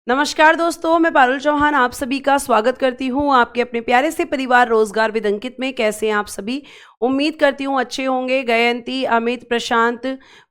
नमस्कार दोस्तों, मैं पारुल चौहान आप सभी का स्वागत करती हूँ आपके अपने प्यारे से परिवार रोजगार विद अंकित में। कैसे हैं आप सभी? उम्मीद करती हूँ अच्छे होंगे। गयंती, अमित, प्रशांत,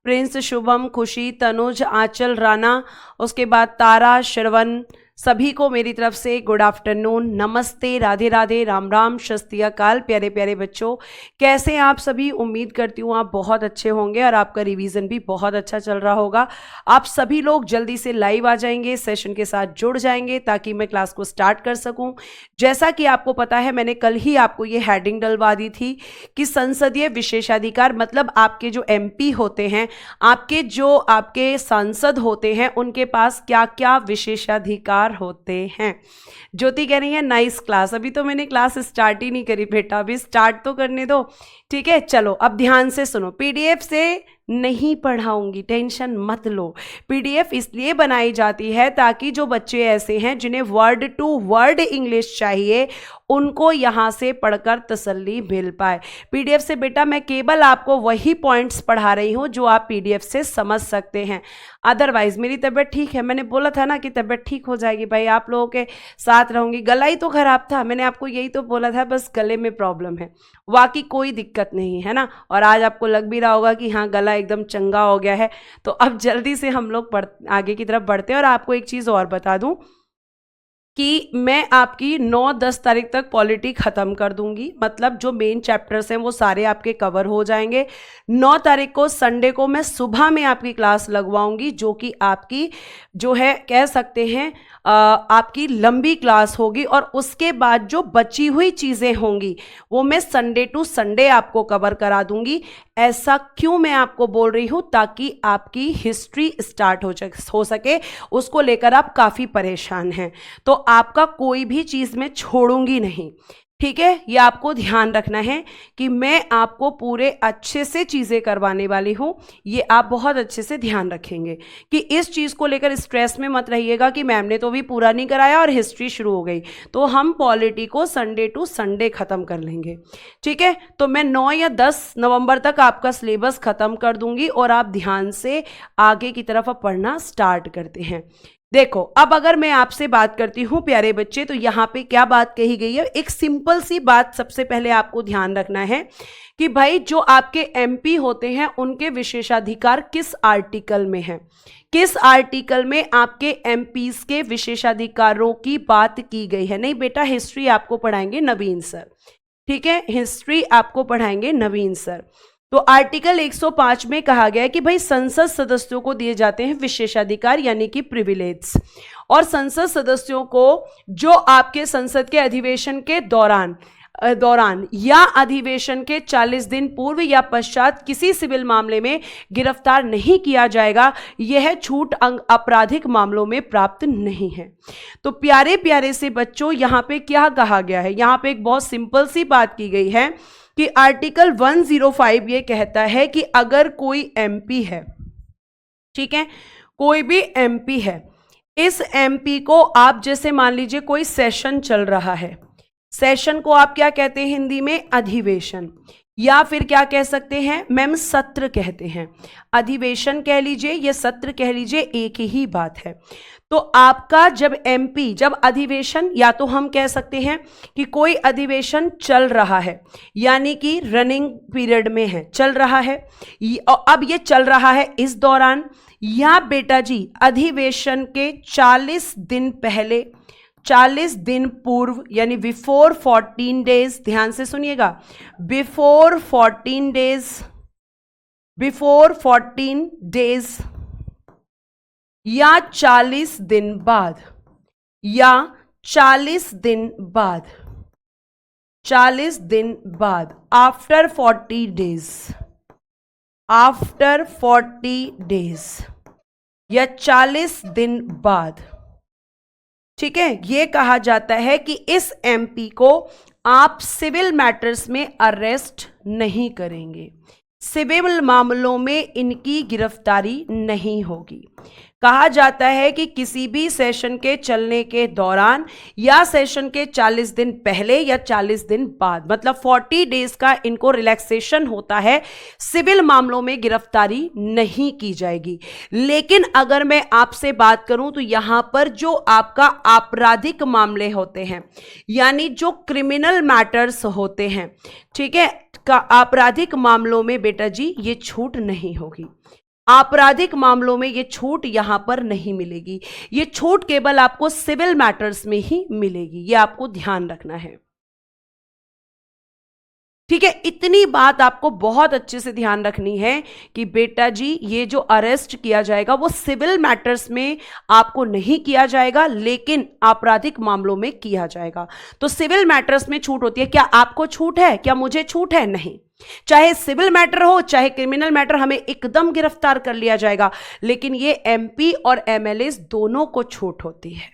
प्रिंस, शुभम, खुशी, तनुज, आंचल, राना, उसके बाद तारा, श्रवण, सभी को मेरी तरफ से गुड आफ्टरनून, नमस्ते, राधे राधे, राम राम, शस्ति अकाल। प्यारे प्यारे बच्चों, कैसे हैं आप सभी? उम्मीद करती हूँ आप बहुत अच्छे होंगे और आपका रिवीजन भी बहुत अच्छा चल रहा होगा। आप सभी लोग जल्दी से लाइव आ जाएंगे, सेशन के साथ जुड़ जाएंगे ताकि मैं क्लास को स्टार्ट कर सकूं। जैसा कि आपको पता है, मैंने कल ही आपको ये हेडिंग डलवा दी थी कि संसदीय विशेषाधिकार मतलब आपके जो एमपी होते हैं, आपके सांसद होते हैं, उनके पास क्या क्या विशेषाधिकार होते हैं। ज्योति कह रही है नाइस क्लास। अभी तो मैंने क्लास स्टार्ट ही नहीं करी बेटा, अभी स्टार्ट तो करने दो, ठीक है। चलो अब ध्यान से सुनो, पीडीएफ से नहीं पढ़ाऊंगी, टेंशन मत लो। पीडीएफ इसलिए बनाई जाती है ताकि जो बच्चे ऐसे हैं जिन्हें वर्ड टू वर्ड इंग्लिश चाहिए, उनको यहाँ से पढ़कर तसल्ली मिल पाए। पीडीएफ से बेटा मैं केवल आपको वही पॉइंट्स पढ़ा रही हूँ जो आप पीडीएफ से समझ सकते हैं। अदरवाइज मेरी तबीयत ठीक है, मैंने बोला था ना कि तबीयत ठीक हो जाएगी भाई, आप लोगों के साथ रहूंगी। गला ही तो खराब था, मैंने आपको यही तो बोला था, बस गले में प्रॉब्लम है, बाकी कोई दिक्कत नहीं है ना। और आज आपको लग भी रहा होगा कि हाँ गला एकदम चंगा हो गया है। तो अब जल्दी से हम लोग आगे की तरफ बढ़ते हैं। और आपको एक चीज़ और बता दूं कि मैं आपकी 9-10 तारीख तक पॉलिटी ख़त्म कर दूंगी, मतलब जो मेन चैप्टर्स हैं वो सारे आपके कवर हो जाएंगे। 9 तारीख को संडे को मैं सुबह में आपकी क्लास लगवाऊंगी, जो कि आपकी जो है कह सकते हैं आपकी लंबी क्लास होगी। और उसके बाद जो बची हुई चीज़ें होंगी वो मैं संडे टू संडे आपको कवर करा दूंगी। ऐसा क्यों मैं आपको बोल रही हूँ? ताकि आपकी हिस्ट्री स्टार्ट हो सके, उसको लेकर आप काफ़ी परेशान हैं, तो आपका कोई भी चीज़ मैं छोड़ूंगी नहीं, ठीक है। ये आपको ध्यान रखना है कि मैं आपको पूरे अच्छे से चीज़ें करवाने वाली हूँ। ये आप बहुत अच्छे से ध्यान रखेंगे कि इस चीज़ को लेकर स्ट्रेस में मत रहिएगा कि मैम ने तो भी पूरा नहीं कराया और हिस्ट्री शुरू हो गई। तो हम पॉलिटी को संडे टू संडे ख़त्म कर लेंगे, ठीक है। तो मैं 9 या 10 नवंबर तक आपका सिलेबस ख़त्म कर दूंगी और आप ध्यान से आगे की तरफ अब पढ़ना स्टार्ट करते हैं। देखो अब अगर मैं आपसे बात करती हूं प्यारे बच्चे, तो यहां पे क्या बात कही गई है? एक सिंपल सी बात सबसे पहले आपको ध्यान रखना है कि भाई जो आपके एमपी होते हैं उनके विशेषाधिकार किस आर्टिकल में है, किस आर्टिकल में आपके एमपीज के विशेषाधिकारों की बात की गई है। नहीं बेटा, हिस्ट्री आपको पढ़ाएंगे नवीन सर, ठीक है, हिस्ट्री आपको पढ़ाएंगे नवीन सर। तो आर्टिकल 105 में कहा गया है कि भाई संसद सदस्यों को दिए जाते हैं विशेषाधिकार यानी कि प्रिविलेज। और संसद सदस्यों को जो आपके संसद के अधिवेशन के दौरान या अधिवेशन के 40 दिन पूर्व या पश्चात किसी सिविल मामले में गिरफ्तार नहीं किया जाएगा, यह छूट आपराधिक मामलों में प्राप्त नहीं है। तो प्यारे प्यारे से बच्चों, यहां पे क्या कहा गया है? यहां पे एक बहुत सिंपल सी बात की गई है कि आर्टिकल 105 ये कहता है कि अगर कोई एमपी है, ठीक है, कोई भी एमपी है, इस एमपी को आप जैसे मान लीजिए कोई सेशन चल रहा है, सेशन को आप क्या कहते हैं हिंदी में? अधिवेशन, या फिर क्या कह सकते हैं मैम? सत्र कहते हैं। अधिवेशन कह लीजिए या सत्र कह लीजिए, एक ही बात है। तो आपका जब एमपी, जब अधिवेशन, या तो हम कह सकते हैं कि कोई अधिवेशन चल रहा है यानी कि रनिंग पीरियड में है, चल रहा है, अब ये चल रहा है इस दौरान, या बेटा जी अधिवेशन के 40 दिन पहले, 40 दिन पूर्व यानी बिफोर 14 डेज, ध्यान से सुनिएगा, बिफोर 14 डेज या 40 दिन बाद, या 40 दिन बाद, 40 दिन बाद, आफ्टर 40 डेज, आफ्टर 40 डेज या 40 दिन बाद, ठीक है। यह कहा जाता है कि इस एमपी को आप सिविल मैटर्स में अरेस्ट नहीं करेंगे, सिविल मामलों में इनकी गिरफ्तारी नहीं होगी। कहा जाता है कि किसी भी सेशन के चलने के दौरान या सेशन के 40 दिन पहले या 40 दिन बाद, मतलब 40 डेज का इनको रिलैक्सेशन होता है, सिविल मामलों में गिरफ्तारी नहीं की जाएगी। लेकिन अगर मैं आपसे बात करूं तो यहां पर जो आपका आपराधिक मामले होते हैं, यानी जो क्रिमिनल मैटर्स होते हैं, ठीक है, का आपराधिक मामलों में बेटा जी ये छूट नहीं होगी। आपराधिक मामलों में ये छूट यहां पर नहीं मिलेगी। ये छूट केवल आपको सिविल मैटर्स में ही मिलेगी, ये आपको ध्यान रखना है। ठीक है, इतनी बात आपको बहुत अच्छे से ध्यान रखनी है कि बेटा जी ये जो अरेस्ट किया जाएगा वो सिविल मैटर्स में आपको नहीं किया जाएगा, लेकिन आपराधिक मामलों में किया जाएगा। तो सिविल मैटर्स में छूट होती है। क्या आपको छूट है? क्या मुझे छूट है? नहीं। चाहे सिविल मैटर हो चाहे क्रिमिनल मैटर, हमें एकदम गिरफ्तार कर लिया जाएगा, लेकिन ये एमपी और एमएलए दोनों को छूट होती है।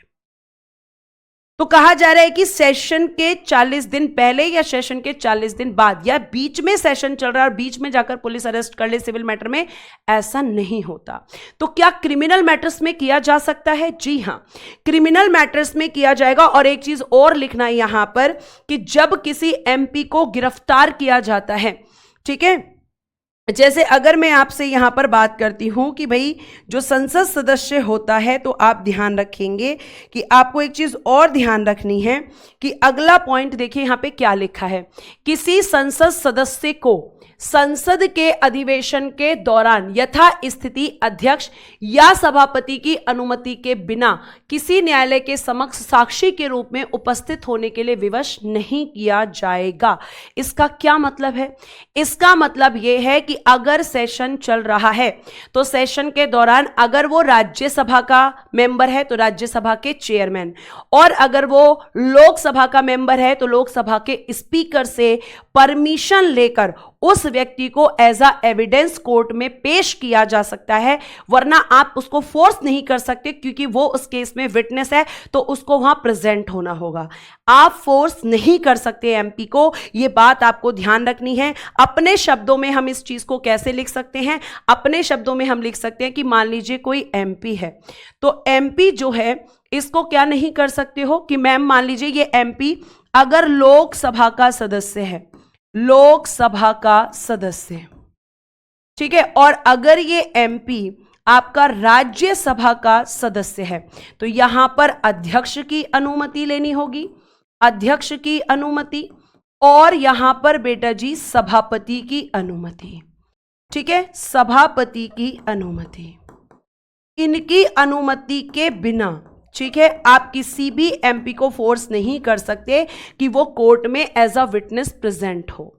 तो कहा जा रहा है कि सेशन के 40 दिन पहले या सेशन के 40 दिन बाद या बीच में सेशन चल रहा है और बीच में जाकर पुलिस अरेस्ट कर ले सिविल मैटर में, ऐसा नहीं होता। तो क्या क्रिमिनल मैटर्स में किया जा सकता है? जी हां, क्रिमिनल मैटर्स में किया जाएगा। और एक चीज और लिखना है यहां पर कि जब किसी एमपी को गिरफ्तार किया जाता है, ठीक है, जैसे अगर मैं आपसे यहां पर बात करती हूं कि भाई जो संसद सदस्य होता है, तो आप ध्यान रखेंगे कि आपको एक चीज और ध्यान रखनी है कि अगला पॉइंट देखिए यहां पे क्या लिखा है। किसी संसद सदस्य को संसद के अधिवेशन के दौरान यथा स्थिति अध्यक्ष या सभापति की अनुमति के बिना किसी न्यायालय के समक्ष साक्षी के रूप में उपस्थित होने के लिए विवश नहीं किया जाएगा। इसका क्या मतलब है? इसका मतलब यह है कि अगर सेशन चल रहा है तो सेशन के दौरान अगर वो राज्यसभा का मेंबर है तो राज्यसभा के चेयरमैन, और अगर वो लोकसभा का मेंबर है तो लोकसभा के स्पीकर से परमिशन लेकर उस व्यक्ति को एज अ एविडेंस कोर्ट में पेश किया जा सकता है, वरना आप उसको फोर्स नहीं कर सकते, क्योंकि वो उस केस में विटनेस है तो उसको वहां प्रेजेंट होना होगा। आप फोर्स नहीं कर सकते एमपी को, यह बात आपको ध्यान रखनी है। अपने शब्दों में हम इस चीज को कैसे लिख सकते हैं? अपने शब्दों में हम लिख सकते हैं कि मान लीजिए कोई एमपी है, तो एमपी जो है इसको क्या नहीं कर सकते हो कि मैम मान लीजिए ये एमपी अगर लोकसभा का सदस्य है, लोकसभा का सदस्य, ठीक है, और अगर ये एमपी आपका राज्यसभा का सदस्य है तो यहां पर अध्यक्ष की अनुमति लेनी होगी, अध्यक्ष की अनुमति, और यहां पर बेटा जी सभापति की अनुमति, ठीक है, सभापति की अनुमति। इनकी अनुमति के बिना, ठीक है, आप किसी भी एमपी को फोर्स नहीं कर सकते कि वो कोर्ट में एज अ विटनेस प्रेजेंट हो।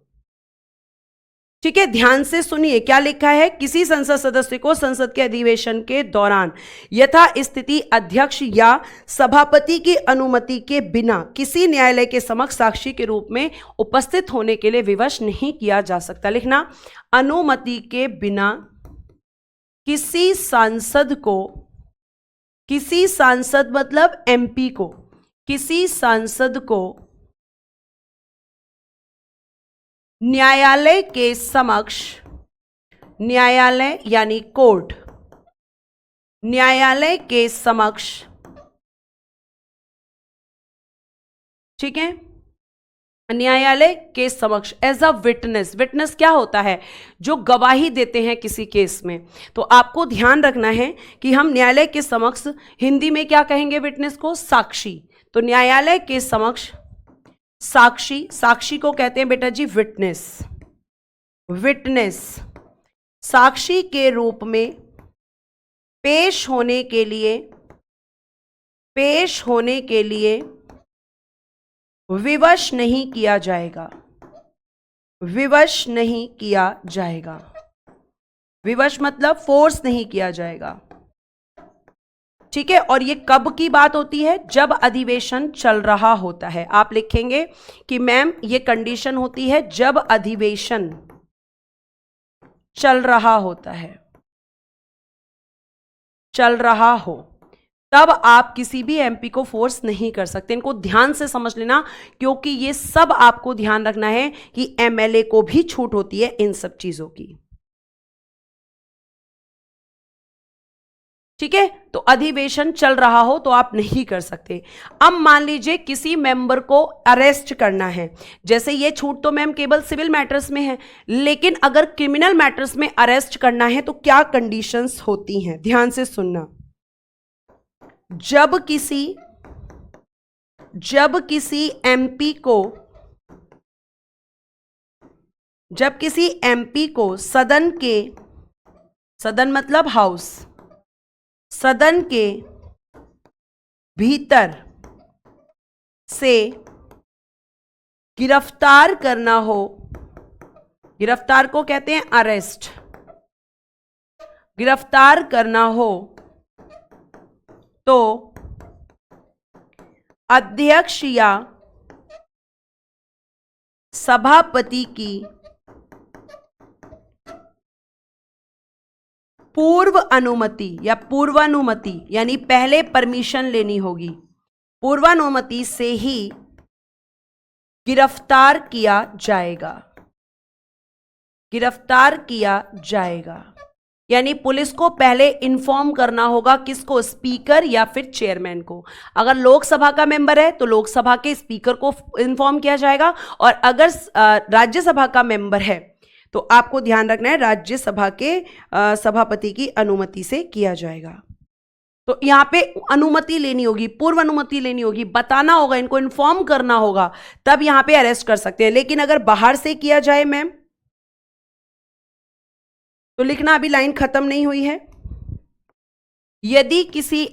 ठीक है, ध्यान से सुनिए क्या लिखा है। किसी संसद सदस्य को संसद के अधिवेशन के दौरान यथा स्थिति अध्यक्ष या सभापति की अनुमति के बिना किसी न्यायालय के समक्ष साक्षी के रूप में उपस्थित होने के लिए विवश नहीं किया जा सकता। लिखना, अनुमति के बिना किसी सांसद को, किसी सांसद मतलब एमपी को, किसी सांसद को न्यायालय के समक्ष, न्यायालय यानी कोर्ट, न्यायालय के समक्ष, ठीक है, न्यायालय के समक्ष एज अ विटनेस। विटनेस क्या होता है? जो गवाही देते हैं किसी केस में। तो आपको ध्यान रखना है कि हम न्यायालय के समक्ष हिंदी में क्या कहेंगे विटनेस को? साक्षी। तो न्यायालय के समक्ष साक्षी, साक्षी को कहते हैं बेटा जी विटनेस। विटनेस साक्षी के रूप में पेश होने के लिए, पेश होने के लिए विवश नहीं किया जाएगा, विवश नहीं किया जाएगा। विवश मतलब फोर्स नहीं किया जाएगा, ठीक है। और ये कब की बात होती है? जब अधिवेशन चल रहा होता है। आप लिखेंगे कि मैम ये कंडीशन होती है जब अधिवेशन चल रहा होता है, चल रहा हो। तब आप किसी भी एमपी को फोर्स नहीं कर सकते। इनको ध्यान से समझ लेना, क्योंकि ये सब आपको ध्यान रखना है कि एमएलए को भी छूट होती है इन सब चीजों की। ठीक है, तो अधिवेशन चल रहा हो तो आप नहीं कर सकते। अब मान लीजिए किसी मेंबर को अरेस्ट करना है, जैसे ये छूट तो मैम केवल सिविल मैटर्स में है, लेकिन अगर क्रिमिनल मैटर्स में अरेस्ट करना है तो क्या कंडीशंस होती हैं, ध्यान से सुनना। जब किसी एमपी को सदन मतलब हाउस, सदन के भीतर से गिरफ्तार करना हो, गिरफ्तार को कहते हैं अरेस्ट, गिरफ्तार करना हो तो अध्यक्ष या सभापति की पूर्व अनुमति या पूर्वानुमति, यानी पहले परमिशन लेनी होगी, पूर्वानुमति से ही गिरफ्तार किया जाएगा, गिरफ्तार किया जाएगा। यानी पुलिस को पहले इन्फॉर्म करना होगा, किसको, स्पीकर या फिर चेयरमैन को। अगर लोकसभा का मेंबर है तो लोकसभा के स्पीकर को इन्फॉर्म किया जाएगा, और अगर राज्यसभा का मेंबर है तो आपको ध्यान रखना है राज्यसभा के सभापति की अनुमति से किया जाएगा। तो यहां पे अनुमति लेनी होगी, पूर्व अनुमति लेनी होगी, बताना होगा, इनको इन्फॉर्म करना होगा, तब यहां पे अरेस्ट कर सकते हैं। लेकिन अगर बाहर से किया जाए मैम, तो लिखना, अभी लाइन खत्म नहीं हुई है। यदि किसी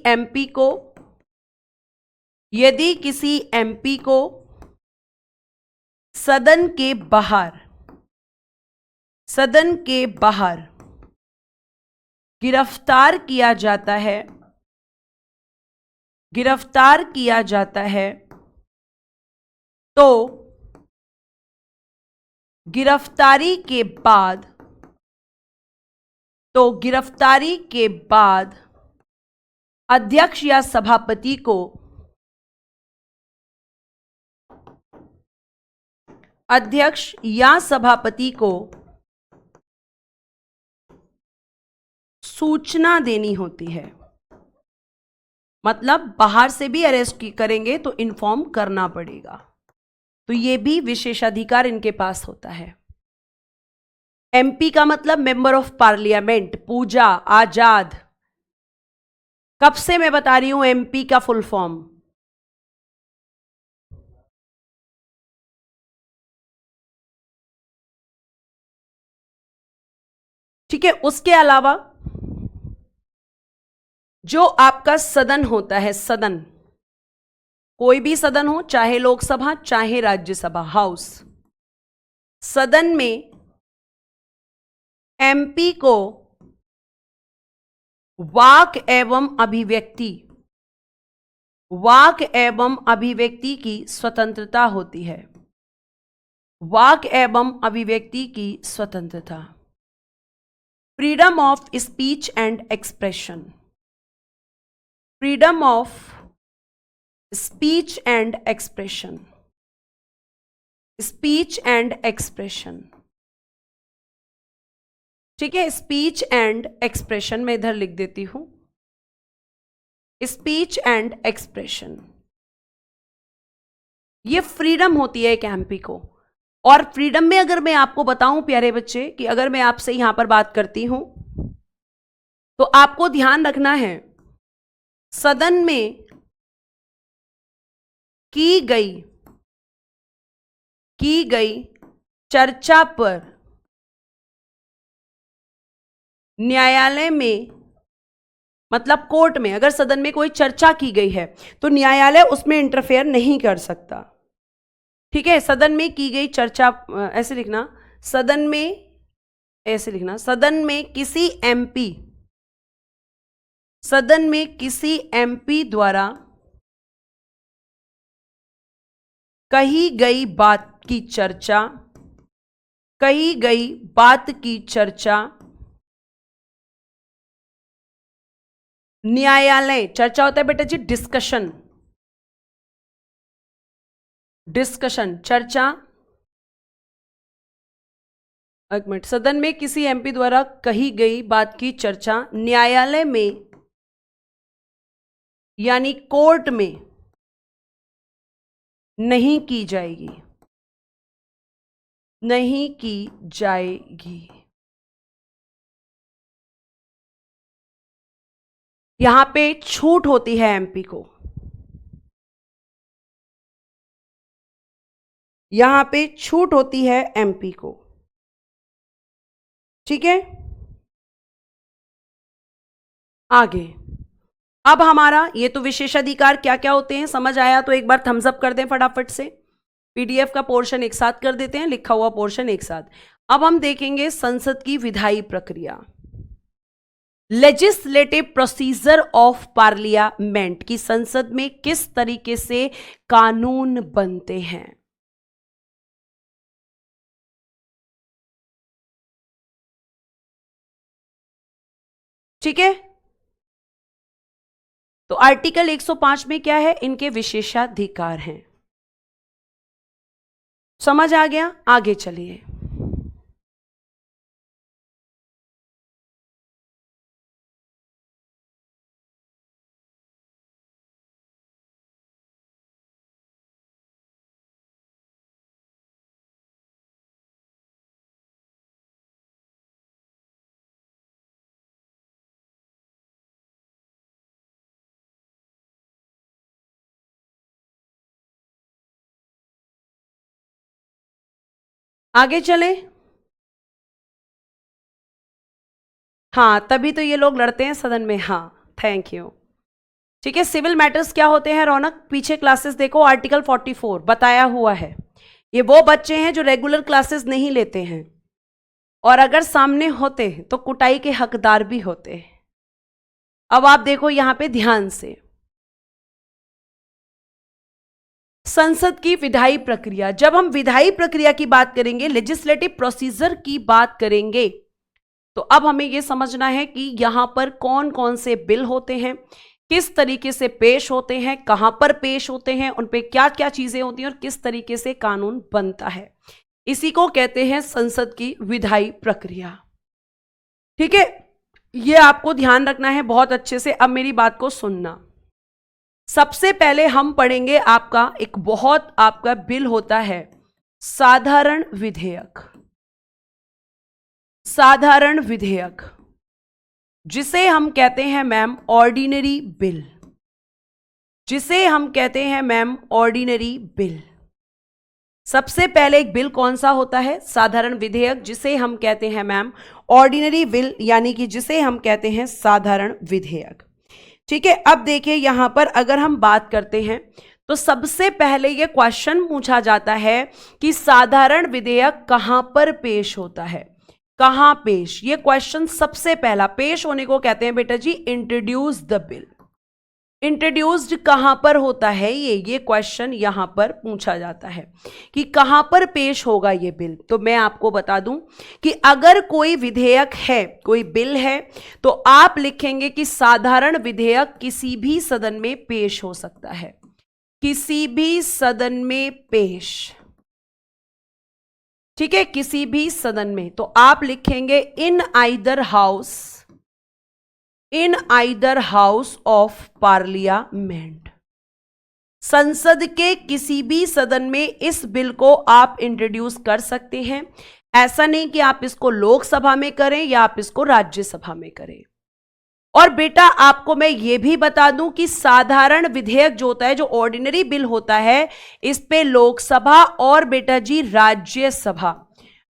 एमपी को सदन के बाहर गिरफ्तार किया जाता है तो गिरफ्तारी के बाद अध्यक्ष या सभापति को सूचना देनी होती है। मतलब बाहर से भी अरेस्ट करेंगे तो इन्फॉर्म करना पड़ेगा। तो ये भी विशेषाधिकार इनके पास होता है। एमपी का मतलब मेंबर ऑफ पार्लियामेंट, पूजा आजाद। कब से मैं बता रही हूं एमपी का फुल फॉर्म? ठीक है, उसके अलावा जो आपका सदन होता है, सदन, कोई भी सदन हो, चाहे लोकसभा चाहे राज्यसभा, हाउस, सदन में एमपी को वाक एवं अभिव्यक्ति की स्वतंत्रता होती है। वाक एवं अभिव्यक्ति की स्वतंत्रता, freedom of speech and expression, freedom of speech and expression, speech and expression. ठीक है, स्पीच एंड एक्सप्रेशन मैं इधर लिख देती हूं, स्पीच एंड एक्सप्रेशन, ये फ्रीडम होती है एक एमपी को। और फ्रीडम में अगर मैं आपको बताऊं प्यारे बच्चे, कि अगर मैं आपसे यहां पर बात करती हूं तो आपको ध्यान रखना है, सदन में की गई चर्चा पर न्यायालय में, मतलब कोर्ट में, अगर सदन में कोई चर्चा की गई है तो न्यायालय उसमें इंटरफेयर नहीं कर सकता। ठीक है, सदन में की गई चर्चा, ऐसे लिखना, सदन में, ऐसे लिखना, सदन में किसी एमपी द्वारा कही गई बात की चर्चा न्यायालय, चर्चा होता है बेटा जी, डिस्कशन, डिस्कशन, चर्चा। एक मिनट, सदन में किसी एमपी द्वारा कही गई बात की चर्चा न्यायालय में यानी कोर्ट में नहीं की जाएगी, नहीं की जाएगी। यहां पे छूट होती है एमपी को, यहां पे छूट होती है एमपी को, ठीक है। आगे अब हमारा ये तो विशेषाधिकार क्या क्या होते हैं समझ आया, तो एक बार थम्स अप कर दें फटाफट से। पीडीएफ का पोर्शन एक साथ कर देते हैं, लिखा हुआ पोर्शन एक साथ। अब हम देखेंगे संसद की विधायी प्रक्रिया, लेजिस्लेटिव प्रोसीजर ऑफ पार्लियामेंट, की संसद में किस तरीके से कानून बनते हैं। ठीक है, तो आर्टिकल 105 में क्या है, इनके विशेषाधिकार हैं। समझ आ गया, आगे चलिए। आगे चले। हाँ, तभी तो ये लोग लड़ते हैं सदन में। हाँ, थैंक यू। ठीक है, सिविल मैटर्स क्या होते हैं रौनक, पीछे क्लासेस देखो, आर्टिकल 44 बताया हुआ है। ये वो बच्चे हैं जो रेगुलर क्लासेस नहीं लेते हैं, और अगर सामने होते हैं तो कुटाई के हकदार भी होते हैं। अब आप देखो यहां पे ध्यान से, संसद की विधायी प्रक्रिया, जब हम विधायी प्रक्रिया की बात करेंगे, लेजिस्लेटिव प्रोसीजर की बात करेंगे, तो अब हमें यह समझना है कि यहां पर कौन कौन से बिल होते हैं, किस तरीके से पेश होते हैं, कहां पर पेश होते हैं, उन पे क्या क्या चीजें होती हैं और किस तरीके से कानून बनता है। इसी को कहते हैं संसद की विधायी प्रक्रिया। ठीक है, यह आपको ध्यान रखना है बहुत अच्छे से। अब मेरी बात को सुनना। सबसे पहले हम पढ़ेंगे आपका एक बहुत आपका बिल होता है साधारण विधेयक, साधारण विधेयक जिसे हम कहते हैं मैम ऑर्डिनरी बिल, जिसे हम कहते हैं मैम ऑर्डिनरी बिल। सबसे पहले एक बिल कौन सा होता है, साधारण विधेयक, जिसे हम कहते हैं मैम ऑर्डिनरी बिल, यानी कि जिसे हम कहते हैं साधारण विधेयक। ठीक है, अब देखिए यहां पर अगर हम बात करते हैं तो सबसे पहले यह क्वेश्चन पूछा जाता है कि साधारण विधेयक कहां पर पेश होता है, कहां पेश। ये क्वेश्चन सबसे पहला पेश होने को कहते हैं बेटा जी इंट्रोड्यूस द बिल। इंट्रोड्यूस्ड कहां पर होता है, ये क्वेश्चन यहां पर पूछा जाता है कि कहां पर पेश होगा ये बिल। तो मैं आपको बता दूं कि अगर कोई विधेयक है, कोई बिल है, तो आप लिखेंगे कि साधारण विधेयक किसी भी सदन में पेश हो सकता है, किसी भी सदन में पेश। ठीक है, किसी भी सदन में, तो आप लिखेंगे in either house, in either house of parliament. संसद के किसी भी सदन में इस बिल को आप इंट्रोड्यूस कर सकते हैं। ऐसा नहीं कि आप इसको लोकसभा में करें या आप इसको राज्यसभा में करें। और बेटा आपको मैं ये भी बता दूं कि साधारण विधेयक जो होता है, जो ऑर्डिनरी बिल होता है, इस पे लोकसभा और बेटा जी राज्यसभा,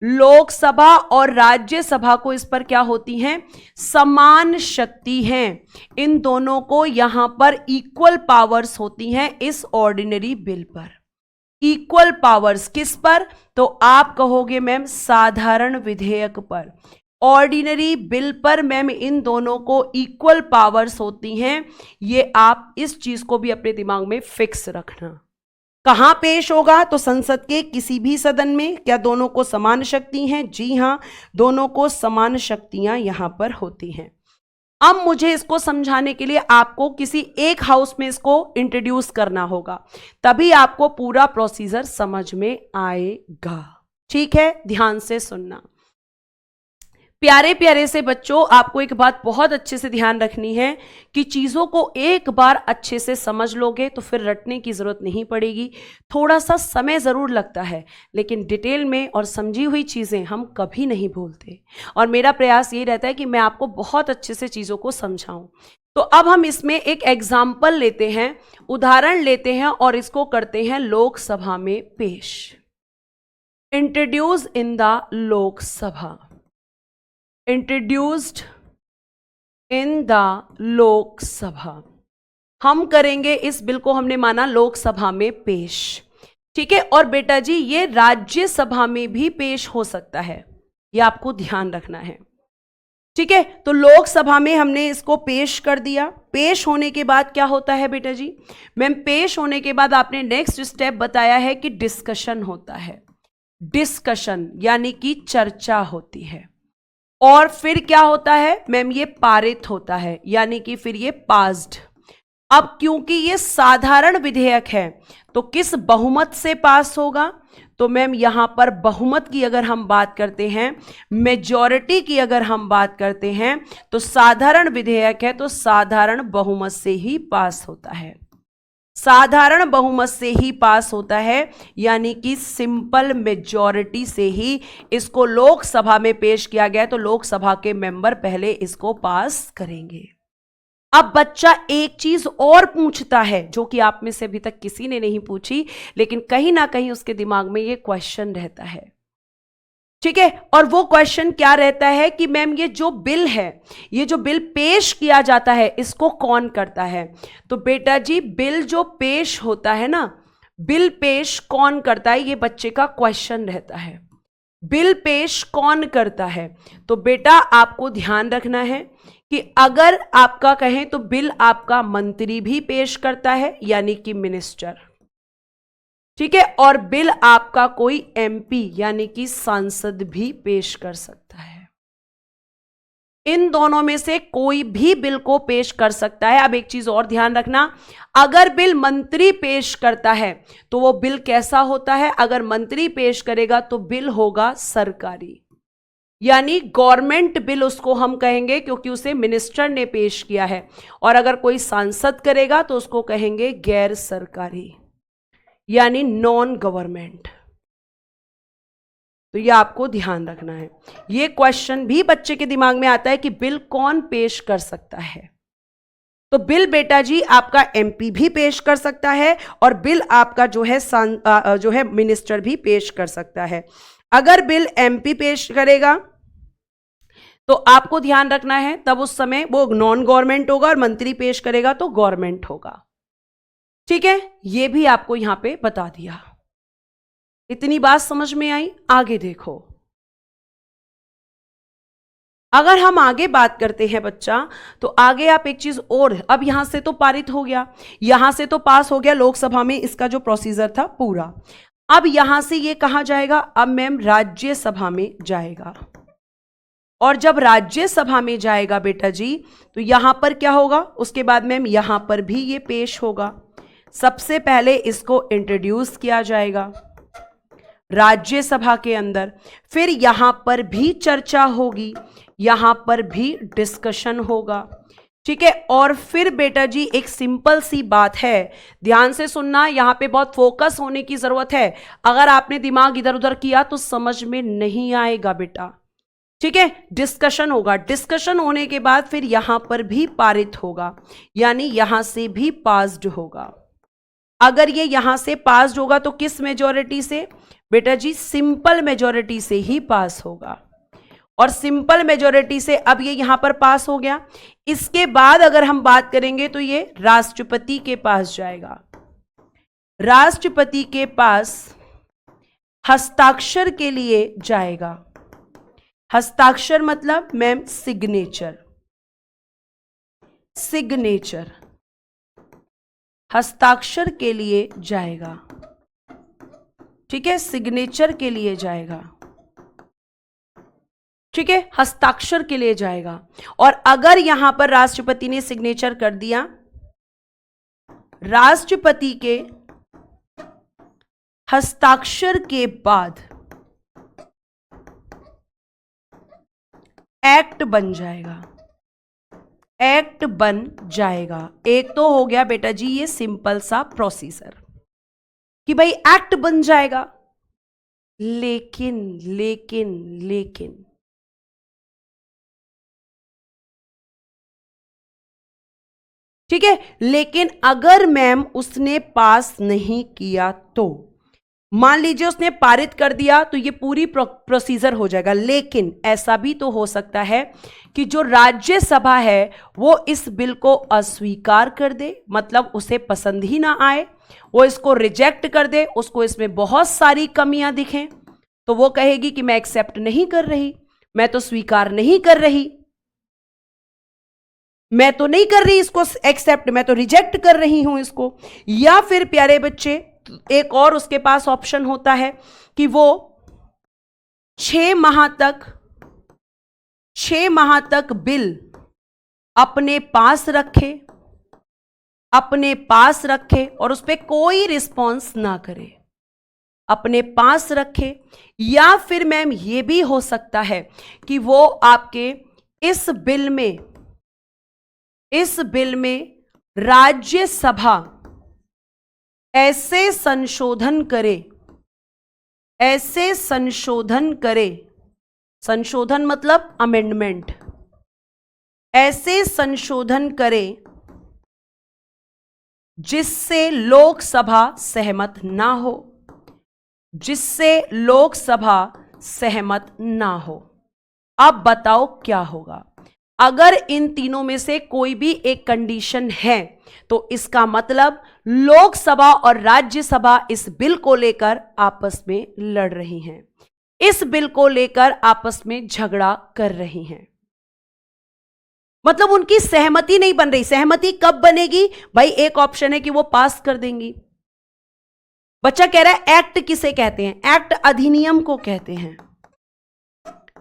लोकसभा और राज्यसभा को इस पर क्या होती हैं, समान शक्ति हैं। इन दोनों को यहां पर इक्वल पावर्स होती हैं इस ऑर्डिनरी बिल पर। इक्वल पावर्स किस पर, तो आप कहोगे मैम साधारण विधेयक पर। ऑर्डिनरी बिल पर मैम इन दोनों को इक्वल पावर्स होती हैं। ये आप इस चीज को भी अपने दिमाग में फिक्स रखना। कहां पेश होगा, तो संसद के किसी भी सदन में। क्या दोनों को समान शक्ति हैं, जी हां, दोनों को समान शक्तियां यहां पर होती हैं। अब मुझे इसको समझाने के लिए आपको किसी एक हाउस में इसको इंट्रोड्यूस करना होगा, तभी आपको पूरा प्रोसीजर समझ में आएगा। ठीक है, ध्यान से सुनना। प्यारे प्यारे से बच्चों, आपको एक बात बहुत अच्छे से ध्यान रखनी है कि चीज़ों को एक बार अच्छे से समझ लोगे तो फिर रटने की ज़रूरत नहीं पड़ेगी। थोड़ा सा समय ज़रूर लगता है, लेकिन डिटेल में और समझी हुई चीज़ें हम कभी नहीं भूलते, और मेरा प्रयास ये रहता है कि मैं आपको बहुत अच्छे से चीज़ों को समझाऊं। तो अब हम इसमें एक एग्जाम्पल लेते हैं, उदाहरण लेते हैं और इसको करते हैं लोकसभा में पेश। Introduce in the Lok Sabha, introduced in the Lok Sabha. हम करेंगे इस बिल को, हमने माना लोकसभा में पेश। ठीक है, और बेटा जी ये राज्यसभा में भी पेश हो सकता है, ये आपको ध्यान रखना है। ठीक है, तो लोकसभा में हमने इसको पेश कर दिया। पेश होने के बाद क्या होता है बेटा जी? मैम, पेश होने के बाद आपने नेक्स्ट स्टेप बताया है कि डिस्कशन होता है। डिस्कशन यानी कि चर्चा होती है, और फिर क्या होता है मैम? ये पारित होता है, यानी कि फिर ये पास्ड। अब क्योंकि ये साधारण विधेयक है तो किस बहुमत से पास होगा? तो मैम यहां पर बहुमत की अगर हम बात करते हैं, मेजॉरिटी की अगर हम बात करते हैं, तो साधारण विधेयक है तो साधारण बहुमत से ही पास होता है। साधारण बहुमत से ही पास होता है, यानी कि सिंपल मेजॉरिटी से ही इसको लोकसभा में पेश किया गया, तो लोकसभा के मेंबर पहले इसको पास करेंगे। अब बच्चा एक चीज और पूछता है जो कि आप में से अभी तक किसी ने नहीं पूछी, लेकिन कहीं ना कहीं उसके दिमाग में ये क्वेश्चन रहता है। ठीक है, और वो क्वेश्चन क्या रहता है कि मैम ये जो बिल है, ये जो बिल पेश किया जाता है, इसको कौन करता है? तो बेटा जी बिल जो पेश होता है ना, बिल पेश कौन करता है, ये बच्चे का क्वेश्चन रहता है। बिल पेश कौन करता है? तो बेटा आपको ध्यान रखना है कि अगर आपका कहें तो बिल आपका मंत्री भी पेश करता है, यानी कि मिनिस्टर। ठीक है, और बिल आपका कोई एमपी यानी कि सांसद भी पेश कर सकता है। इन दोनों में से कोई भी बिल को पेश कर सकता है। अब एक चीज और ध्यान रखना, अगर बिल मंत्री पेश करता है तो वो बिल कैसा होता है? अगर मंत्री पेश करेगा तो बिल होगा सरकारी, यानी गवर्नमेंट बिल उसको हम कहेंगे, क्योंकि उसे मिनिस्टर ने पेश किया है। और अगर कोई सांसद करेगा तो उसको कहेंगे गैर सरकारी, यानी नॉन गवर्नमेंट। तो ये आपको ध्यान रखना है। ये क्वेश्चन भी बच्चे के दिमाग में आता है कि बिल कौन पेश कर सकता है। तो बिल बेटा जी आपका एमपी भी पेश कर सकता है, और बिल आपका जो है मिनिस्टर भी पेश कर सकता है। अगर बिल एमपी पेश करेगा तो आपको ध्यान रखना है, तब उस समय वो नॉन गवर्नमेंट होगा, और मंत्री पेश करेगा तो गवर्नमेंट होगा। ठीक है, ये भी आपको यहां पे बता दिया। इतनी बात समझ में आई? आगे देखो, अगर हम आगे बात करते हैं बच्चा, तो आगे आप एक चीज और, अब यहां से तो पारित हो गया, यहां से तो पास हो गया लोकसभा में, इसका जो प्रोसीजर था पूरा। अब यहां से ये कहां जाएगा? अब मैम राज्यसभा में जाएगा, और जब राज्यसभा में जाएगा बेटा जी, तो यहां पर क्या होगा? उसके बाद मैम यहां पर भी ये पेश होगा। सबसे पहले इसको इंट्रोड्यूस किया जाएगा राज्यसभा के अंदर, फिर यहां पर भी चर्चा होगी, यहां पर भी डिस्कशन होगा। ठीक है, और फिर बेटा जी एक सिंपल सी बात है, ध्यान से सुनना, यहां पे बहुत फोकस होने की जरूरत है। अगर आपने दिमाग इधर उधर किया तो समझ में नहीं आएगा बेटा। ठीक है, डिस्कशन होगा, डिस्कशन होने के बाद फिर यहां पर भी पारित होगा, यानी यहां से भी पास्ड होगा। अगर ये यहां से पास्ड होगा तो किस मेजॉरिटी से? बेटा जी सिंपल मेजॉरिटी से ही पास होगा, और सिंपल मेजॉरिटी से अब ये यहां पर पास हो गया। इसके बाद अगर हम बात करेंगे तो ये राष्ट्रपति के पास जाएगा। राष्ट्रपति के पास हस्ताक्षर के लिए जाएगा। हस्ताक्षर मतलब मैम सिग्नेचर, सिग्नेचर हस्ताक्षर के लिए जाएगा। ठीक है, सिग्नेचर के लिए जाएगा। ठीक है, हस्ताक्षर के लिए जाएगा। और अगर यहां पर राष्ट्रपति ने सिग्नेचर कर दिया, राष्ट्रपति के हस्ताक्षर के बाद एक्ट बन जाएगा, एक्ट बन जाएगा। एक तो हो गया बेटा जी ये सिंपल सा प्रोसीजर कि भाई एक्ट बन जाएगा। लेकिन लेकिन लेकिन ठीक है, लेकिन अगर मैम उसने पास नहीं किया तो मान लीजिए उसने पारित कर दिया तो ये पूरी प्रोसीजर हो जाएगा। लेकिन ऐसा भी तो हो सकता है कि जो राज्यसभा है वो इस बिल को अस्वीकार कर दे, मतलब उसे पसंद ही ना आए, वो इसको रिजेक्ट कर दे, उसको इसमें बहुत सारी कमियां दिखें, तो वो कहेगी कि मैं एक्सेप्ट नहीं कर रही, मैं तो स्वीकार नहीं कर रही, मैं तो नहीं कर रही इसको एक्सेप्ट, मैं तो रिजेक्ट कर रही हूं इसको। या फिर प्यारे बच्चे एक और उसके पास ऑप्शन होता है कि वो 6 माह तक बिल अपने पास रखे और उस पर कोई रिस्पॉन्स ना करे, अपने पास रखे। या फिर मैम ये भी हो सकता है कि वो आपके इस बिल में राज्यसभा ऐसे संशोधन करे, संशोधन मतलब अमेंडमेंट, ऐसे संशोधन करे जिससे लोकसभा सहमत ना हो। अब बताओ क्या होगा? अगर इन तीनों में से कोई भी एक कंडीशन है तो इसका मतलब लोकसभा और राज्यसभा इस बिल को लेकर आपस में लड़ रही हैं, इस बिल को लेकर आपस में झगड़ा कर रही हैं, मतलब उनकी सहमति नहीं बन रही। सहमति कब बनेगी भाई? एक ऑप्शन है कि वो पास कर देंगी। बच्चा कह रहा है एक्ट किसे कहते हैं? एक्ट अधिनियम को कहते हैं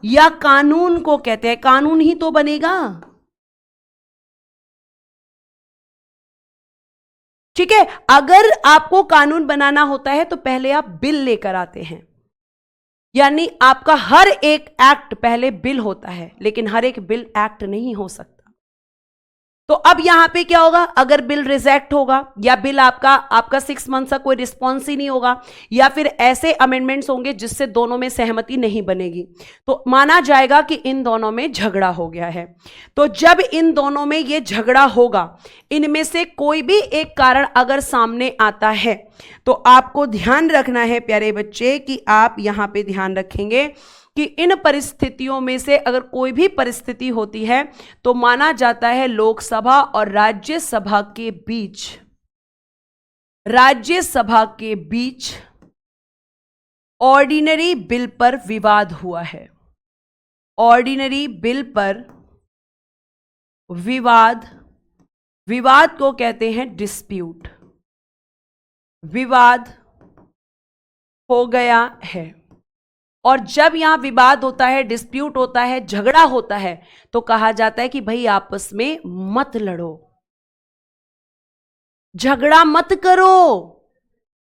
या कानून को कहते हैं? कानून ही तो बनेगा, ठीक है। अगर आपको कानून बनाना होता है तो पहले आप बिल लेकर आते हैं, यानी आपका हर एक एक्ट पहले बिल होता है, लेकिन हर एक बिल एक्ट नहीं हो सकता। तो अब यहां पे क्या होगा? अगर बिल रिजेक्ट होगा या बिल आपका 6 मंथ तक कोई रिस्पॉन्स ही नहीं होगा, या फिर ऐसे अमेंडमेंट्स होंगे जिससे दोनों में सहमति नहीं बनेगी, तो माना जाएगा कि इन दोनों में झगड़ा हो गया है। तो जब इन दोनों में ये झगड़ा होगा, इनमें से कोई भी एक कारण अगर सामने आता है, तो आपको ध्यान रखना है प्यारे बच्चे कि आप यहां पे ध्यान रखेंगे कि इन परिस्थितियों में से अगर कोई भी परिस्थिति होती है तो माना जाता है लोकसभा और राज्यसभा के बीच ऑर्डिनरी बिल पर विवाद हुआ है। ऑर्डिनरी बिल पर विवाद को कहते हैं डिस्प्यूट। विवाद हो गया है, और जब यहां विवाद होता है, डिस्प्यूट होता है, झगड़ा होता है, तो कहा जाता है कि भाई आपस में मत लड़ो, झगड़ा मत करो,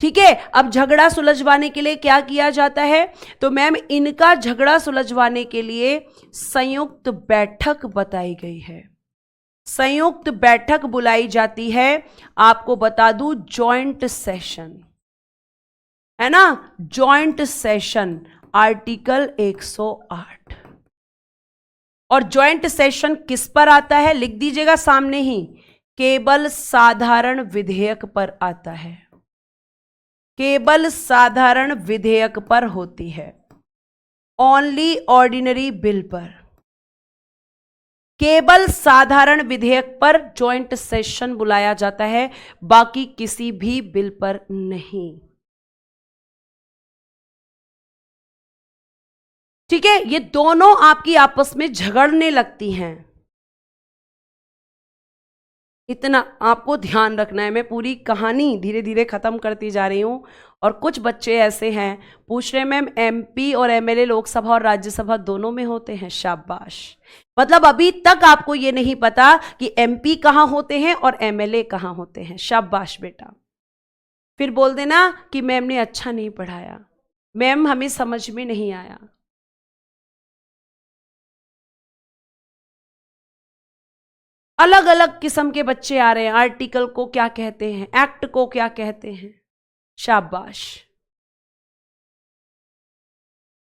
ठीक है। अब झगड़ा सुलझवाने के लिए क्या किया जाता है? तो मैम इनका झगड़ा सुलझवाने के लिए संयुक्त बैठक बताई गई है, संयुक्त बैठक बुलाई जाती है। आपको बता दूं जॉइंट सेशन है ना, जॉइंट सेशन आर्टिकल 108। और जॉइंट सेशन किस पर आता है? लिख दीजिएगा सामने ही, केवल साधारण विधेयक पर आता है, केवल साधारण विधेयक पर होती है, ओनली ऑर्डिनरी बिल पर, केवल साधारण विधेयक पर जॉइंट सेशन बुलाया जाता है, बाकी किसी भी बिल पर नहीं, ठीक है। ये दोनों आपकी आपस में झगड़ने लगती हैं, इतना आपको ध्यान रखना है। मैं पूरी कहानी धीरे धीरे खत्म करती जा रही हूँ। और कुछ बच्चे ऐसे हैं पूछ रहे मैम एमपी और एमएलए लोकसभा और राज्यसभा दोनों में होते हैं। शाबाश, मतलब अभी तक आपको ये नहीं पता कि एमपी कहाँ होते हैं और एमएलए कहाँ होते हैं। शाबाश बेटा। फिर बोल देना कि मैम ने अच्छा नहीं पढ़ाया, मैम हमें समझ में नहीं आया। अलग अलग किस्म के बच्चे आ रहे हैं। आर्टिकल को क्या कहते हैं, एक्ट को क्या कहते हैं। शाबाश।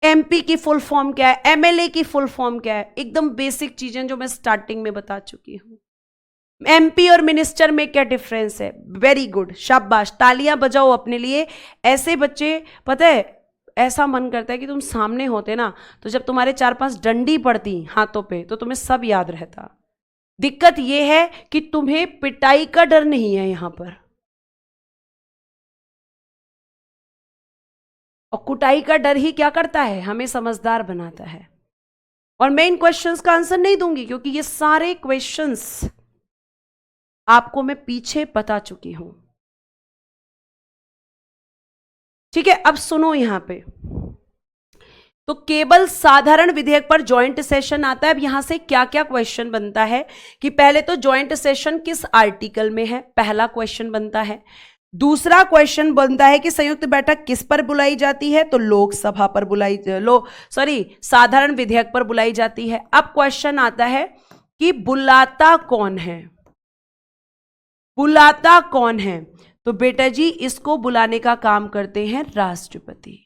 एमपी की फुल फॉर्म क्या है, एमएलए की फुल फॉर्म क्या है, एकदम बेसिक चीजें जो मैं स्टार्टिंग में बता चुकी हूं। एमपी और मिनिस्टर में क्या डिफरेंस है। वेरी गुड, शाबाश, तालियां बजाओ अपने लिए। ऐसे बच्चे, पता है ऐसा मन करता है कि तुम सामने होते ना, तो जब तुम्हारे 4-5 डंडी पड़ती हाथों पे तो तुम्हें सब याद रहता। दिक्कत यह है कि तुम्हें पिटाई का डर नहीं है यहां पर, और कुटाई का डर ही क्या करता है, हमें समझदार बनाता है। और मैं इन क्वेश्चंस का आंसर नहीं दूंगी क्योंकि ये सारे क्वेश्चंस आपको मैं पीछे बता चुकी हूं। ठीक है, अब सुनो यहां पे। तो केवल साधारण विधेयक पर ज्वाइंट सेशन आता है। अब यहां से क्या क्या क्वेश्चन बनता है कि पहले तो ज्वाइंट सेशन किस आर्टिकल में है, पहला क्वेश्चन बनता है। दूसरा क्वेश्चन बनता है कि संयुक्त बैठक किस पर बुलाई जाती है, तो लोकसभा पर साधारण विधेयक पर बुलाई जाती है। अब क्वेश्चन आता है कि बुलाता कौन है, बुलाता कौन है। तो बेटा जी इसको बुलाने का काम करते हैं राष्ट्रपति।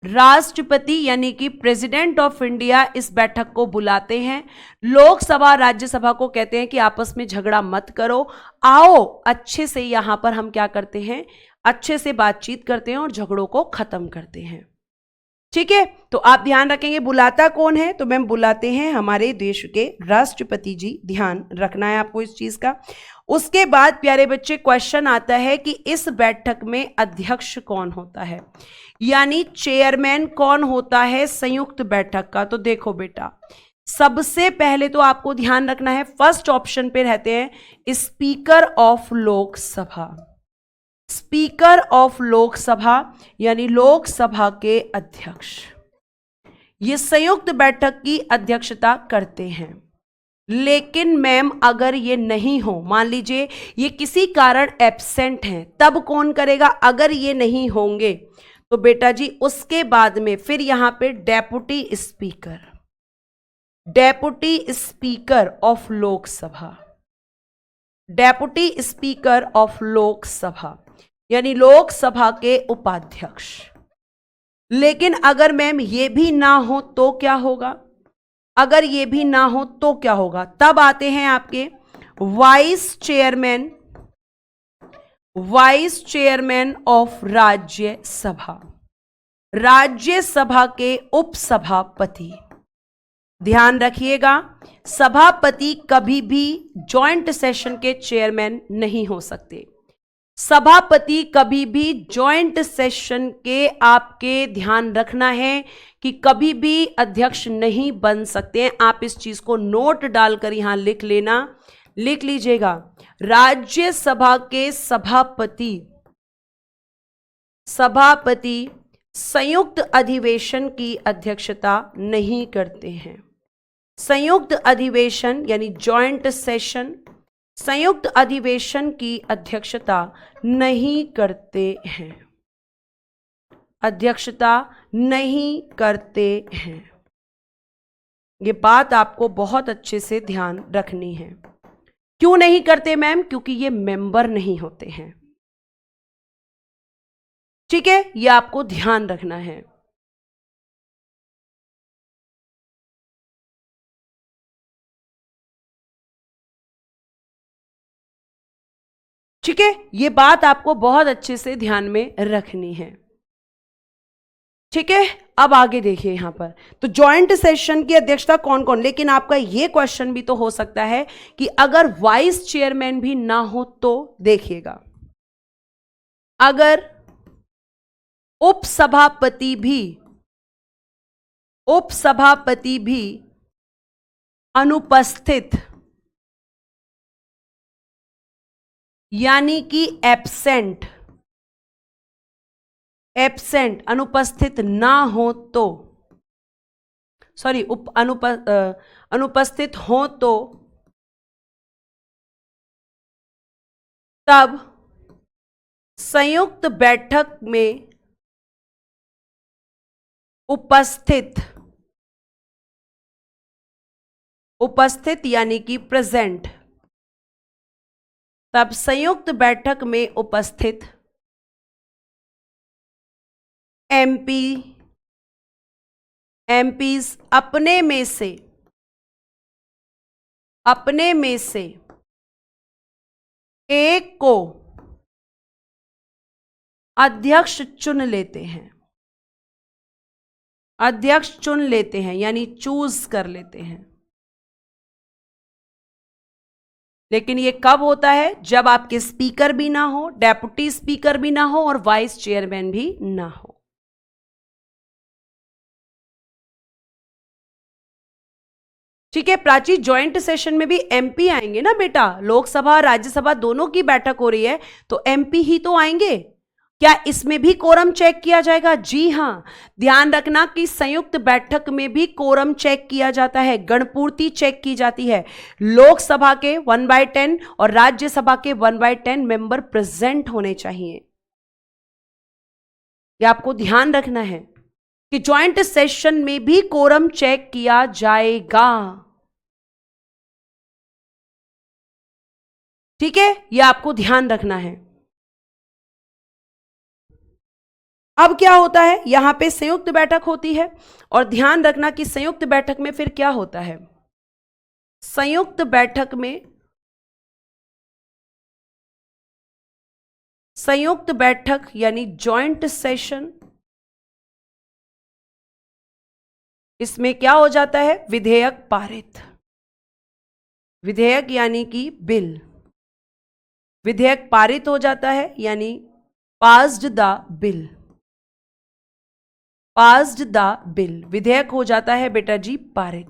राष्ट्रपति यानी कि प्रेसिडेंट ऑफ इंडिया इस बैठक को बुलाते हैं। लोकसभा राज्यसभा को कहते हैं कि आपस में झगड़ा मत करो, आओ अच्छे से यहां पर हम क्या करते हैं, अच्छे से बातचीत करते हैं और झगड़ों को खत्म करते हैं। ठीक है, तो आप ध्यान रखेंगे बुलाता कौन है, तो मैम बुलाते हैं हमारे देश के राष्ट्रपति जी। ध्यान रखना है आपको इस चीज का। उसके बाद प्यारे बच्चे क्वेश्चन आता है कि इस बैठक में अध्यक्ष कौन होता है, यानी चेयरमैन कौन होता है संयुक्त बैठक का। तो देखो बेटा, सबसे पहले तो आपको ध्यान रखना है फर्स्ट ऑप्शन पे रहते हैं speaker of Lok Sabha. Speaker of Lok Sabha यानी लोकसभा के अध्यक्ष, ये संयुक्त बैठक की अध्यक्षता करते हैं। लेकिन मैम अगर ये नहीं हो, मान लीजिए ये किसी कारण एब्सेंट हैं, तब कौन करेगा। अगर ये नहीं होंगे तो बेटा जी उसके बाद में फिर यहां पे deputy speaker, deputy speaker of Lok Sabha, deputy speaker of Lok Sabha यानी लोकसभा के उपाध्यक्ष। लेकिन अगर मैम ये भी ना हो तो क्या होगा, अगर ये भी ना हो तो क्या होगा, तब आते हैं आपके vice chairman, vice chairman of Rajya Sabha, Rajya Sabha के उपसभापति। ध्यान रखिएगा, सभापति कभी भी जॉइंट सेशन के चेयरमैन नहीं हो सकते। सभापति कभी भी जॉइंट सेशन के, आपके ध्यान रखना है कि कभी भी अध्यक्ष नहीं बन सकते हैं। आप इस चीज को नोट डालकर यहां लिख लेना, लिख लीजिएगा। राज्यसभा के सभापति, सभापति संयुक्त अधिवेशन की अध्यक्षता नहीं करते हैं। संयुक्त अधिवेशन यानी जॉइंट सेशन, संयुक्त अधिवेशन की अध्यक्षता नहीं करते हैं, अध्यक्षता नहीं करते हैं। ये बात आपको बहुत अच्छे से ध्यान रखनी है। क्यों नहीं करते मैम, क्योंकि ये मेंबर नहीं होते हैं। ठीक है, ये आपको ध्यान रखना है। ठीक है, ये बात आपको बहुत अच्छे से ध्यान में रखनी है। ठीक है, अब आगे देखिए यहां पर, तो जॉइंट सेशन की अध्यक्षता कौन कौन। लेकिन आपका ये क्वेश्चन भी तो हो सकता है कि अगर वाइस चेयरमैन भी ना हो तो, देखिएगा अगर उपसभापति भी अनुपस्थित यानी कि एब्सेंट, एब्सेंट अनुपस्थित ना हो तो, सॉरी अनुपस्थित हो तो तब संयुक्त बैठक में उपस्थित यानी कि प्रेजेंट, तब संयुक्त बैठक में उपस्थित एमपीज अपने में से एक को अध्यक्ष चुन लेते हैं, अध्यक्ष चुन लेते हैं यानी चूज कर लेते हैं। लेकिन ये कब होता है? जब आपके स्पीकर भी ना हो, डेप्यूटी स्पीकर भी ना हो और वाइस चेयरमैन भी ना हो। ठीक है प्राची, ज्वाइंट सेशन में भी एमपी आएंगे ना बेटा, लोकसभा राज्यसभा दोनों की बैठक हो रही है तो एमपी ही तो आएंगे। क्या इसमें भी कोरम चेक किया जाएगा? जी हां, ध्यान रखना कि संयुक्त बैठक में भी कोरम चेक किया जाता है, गणपूर्ति चेक की जाती है। लोकसभा के 1/10 और राज्यसभा के 1/10 मेंबर प्रेजेंट होने चाहिए। यह आपको ध्यान रखना है कि ज्वाइंट सेशन में भी कोरम चेक किया जाएगा। ठीक है, यह आपको ध्यान रखना है। अब क्या होता है, यहां पे संयुक्त बैठक होती है और ध्यान रखना कि संयुक्त बैठक में फिर क्या होता है। संयुक्त बैठक यानी जॉइंट सेशन, इसमें क्या हो जाता है? विधेयक पारित, विधेयक यानी कि बिल, विधेयक पारित हो जाता है यानी passed the bill, passed the bill, विधेयक हो जाता है बेटा जी पारित।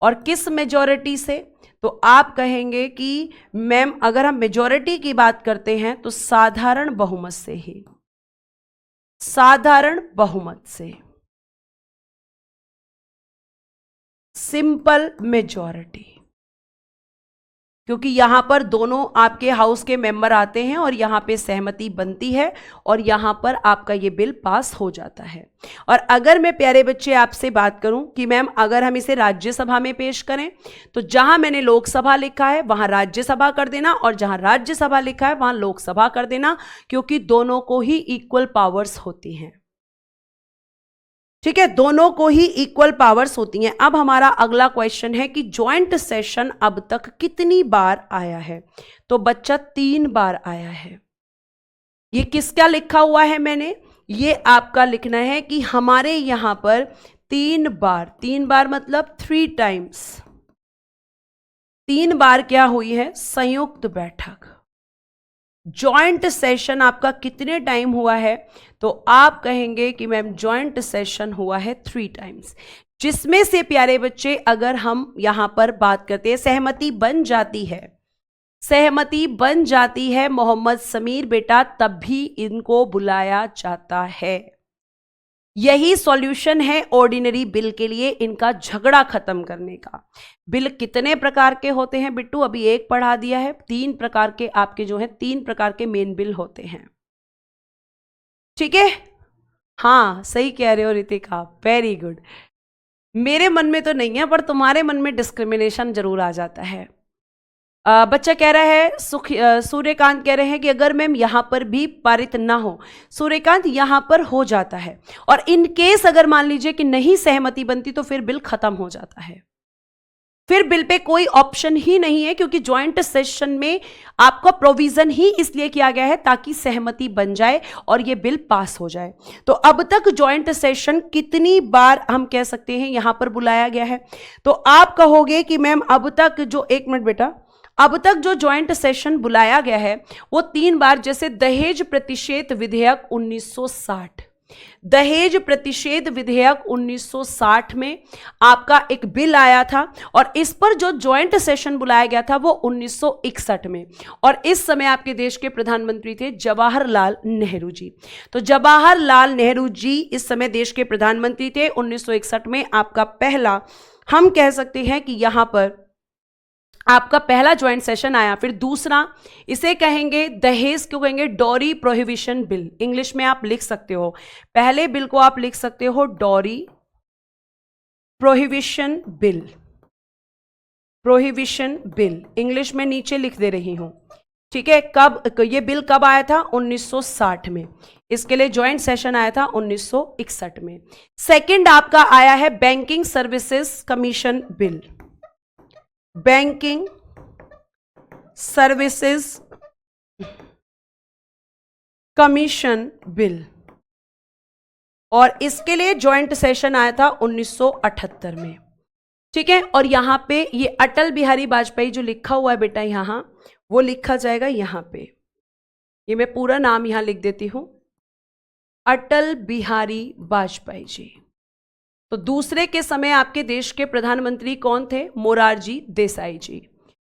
और किस मेजॉरिटी से? तो आप कहेंगे कि मैम अगर हम मेजॉरिटी की बात करते हैं तो साधारण बहुमत से ही, साधारण बहुमत से, सिंपल मेजॉरिटी, क्योंकि यहां पर दोनों आपके हाउस के मेंबर आते हैं और यहां पे सहमति बनती है और यहां पर आपका ये बिल पास हो जाता है। और अगर मैं प्यारे बच्चे आपसे बात करूं कि मैम अगर हम इसे राज्यसभा में पेश करें तो जहां मैंने लोकसभा लिखा है वहां राज्यसभा कर देना और जहां राज्यसभा लिखा है वहां लोकसभा कर देना, क्योंकि दोनों को ही इक्वल पावर्स होती हैं। ठीक है, दोनों को ही इक्वल पावर्स होती हैं। अब हमारा अगला क्वेश्चन है कि ज्वाइंट सेशन अब तक कितनी बार आया है? तो बच्चा 3 बार आया है। ये किसका लिखा हुआ है मैंने? ये आपका लिखना है कि हमारे यहां पर 3 बार, 3 बार मतलब 3 टाइम्स, 3 बार क्या हुई है? संयुक्त बैठक। जॉइंट सेशन आपका कितने टाइम हुआ है? तो आप कहेंगे कि मैम जॉइंट सेशन हुआ है 3 टाइम्स, जिसमें से प्यारे बच्चे अगर हम यहां पर बात करते हैं सहमति बन जाती है, सहमति बन जाती है मोहम्मद समीर बेटा, तब भी इनको बुलाया जाता है। यही सॉल्यूशन है ऑर्डिनरी बिल के लिए, इनका झगड़ा खत्म करने का। बिल कितने प्रकार के होते हैं बिट्टू? अभी एक पढ़ा दिया है। 3 प्रकार के आपके जो है 3 प्रकार के मेन बिल होते हैं। ठीक है, हाँ सही कह रहे हो रितिका, वेरी गुड। मेरे मन में तो नहीं है पर तुम्हारे मन में डिस्क्रिमिनेशन जरूर आ जाता है। बच्चा कह रहा है सूर्यकांत कह रहे हैं कि अगर मैम यहां पर भी पारित ना हो, सूर्यकांत यहां पर हो जाता है और इन केस अगर मान लीजिए कि नहीं सहमति बनती तो फिर बिल खत्म हो जाता है, फिर बिल पे कोई ऑप्शन ही नहीं है, क्योंकि ज्वाइंट सेशन में आपका प्रोविजन ही इसलिए किया गया है ताकि सहमति बन जाए और ये बिल पास हो जाए। तो अब तक ज्वाइंट सेशन कितनी बार हम कह सकते हैं यहां पर बुलाया गया है? तो आप कहोगे कि मैम अब तक जो, एक मिनट बेटा, अब तक जो ज्वाइंट सेशन बुलाया गया है वो 3 बार। जैसे दहेज प्रतिषेध विधेयक 1960, दहेज प्रतिषेध विधेयक 1960 में आपका एक बिल आया था और इस पर जो ज्वाइंट सेशन बुलाया गया था वो 1961 में, और इस समय आपके देश के प्रधानमंत्री थे जवाहरलाल नेहरू जी। तो जवाहरलाल नेहरू जी इस समय देश के प्रधानमंत्री थे। 1961 में आपका पहला, हम कह सकते हैं कि यहां पर आपका पहला ज्वाइंट सेशन आया। फिर दूसरा, इसे कहेंगे दहेज क्यों कहेंगे, डॉरी प्रोहिबिशन बिल, इंग्लिश में आप लिख सकते हो, पहले बिल को आप लिख सकते हो dowry prohibition bill, prohibition bill English में नीचे लिख दे रही हूं, ठीक है। कब ये बिल कब आया था? 1960 में। इसके लिए ज्वाइंट सेशन आया था 1961 में। सेकंड आपका आया है banking services commission bill, banking services commission bill, और इसके लिए ज्वाइंट सेशन आया था 1978 में, ठीक है। और यहां पे ये अटल बिहारी वाजपेयी जो लिखा हुआ है बेटा यहां, वो लिखा जाएगा यहां पे, ये मैं पूरा नाम यहां लिख देती हूं, अटल बिहारी वाजपेयी जी। तो दूसरे के समय आपके देश के प्रधानमंत्री कौन थे? मोरारजी देसाई जी।